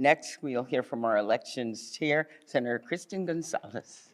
Next, we'll hear from our elections chair, Senator Kristen Gonzalez.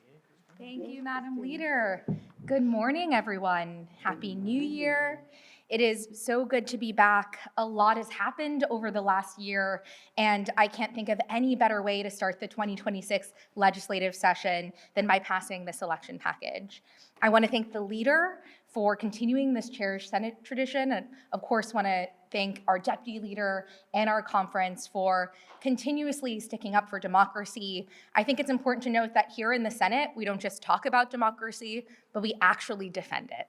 Thank you, Madam Leader. Good morning, everyone. Happy New Year. It is so good to be back. A lot has happened over the last year, and I can't think of any better way to start the 2026 legislative session than by passing this election package. I want to thank the leader for continuing this cherished Senate tradition, and of course want to thank our deputy leader and our conference for continuously sticking up for democracy. I think it's important to note that here in the Senate, we don't just talk about democracy, but we actually defend it.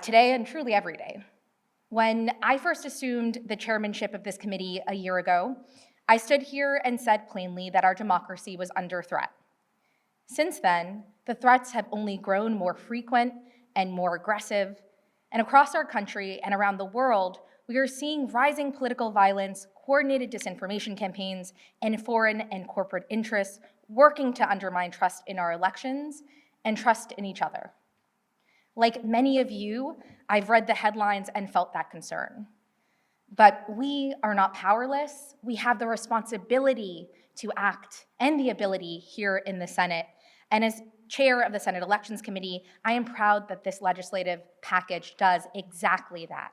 Today and truly every day. When I first assumed the chairmanship of this committee a year ago, I stood here and said plainly that our democracy was under threat. Since then, the threats have only grown more frequent and more aggressive, and across our country and around the world, we are seeing rising political violence, coordinated disinformation campaigns, and foreign and corporate interests working to undermine trust in our elections and trust in each other. Like many of you, I've read the headlines and felt that concern. But we are not powerless. We have the responsibility to act and the ability here in the Senate. And as chair of the Senate Elections Committee, I am proud that this legislative package does exactly that.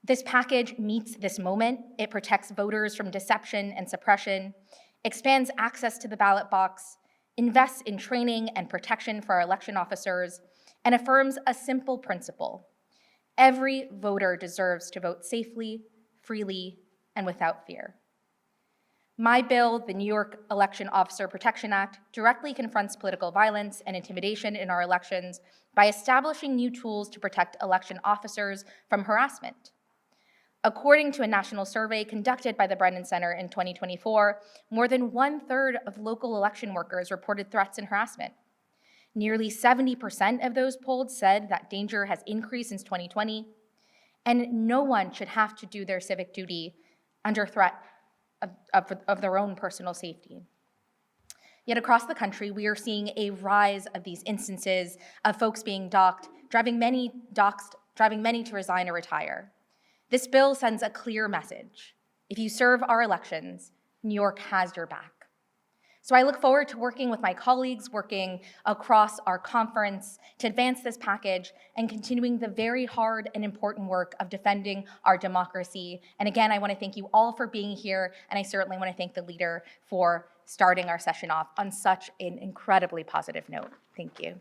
This package meets this moment. It protects voters from deception and suppression, expands access to the ballot box, invests in training and protection for our election officers, and affirms a simple principle. Every voter deserves to vote safely, freely, and without fear. My bill, the New York Election Officer Protection Act, directly confronts political violence and intimidation in our elections by establishing new tools to protect election officers from harassment. According to a national survey conducted by the Brennan Center in 2024, more than 1/3 of local election workers reported threats and harassment. Nearly 70% of those polled said that danger has increased since 2020, and no one should have to do their civic duty under threat of their own personal safety. Yet across the country, we are seeing a rise of these instances of folks being doxxed, driving many to resign or retire. This bill sends a clear message. If you serve our elections, New York has your back. So I look forward to working with my colleagues, working across our conference to advance this package and continuing the very hard and important work of defending our democracy. And again, I want to thank you all for being here, and I certainly want to thank the leader for starting our session off on such an incredibly positive note. Thank you.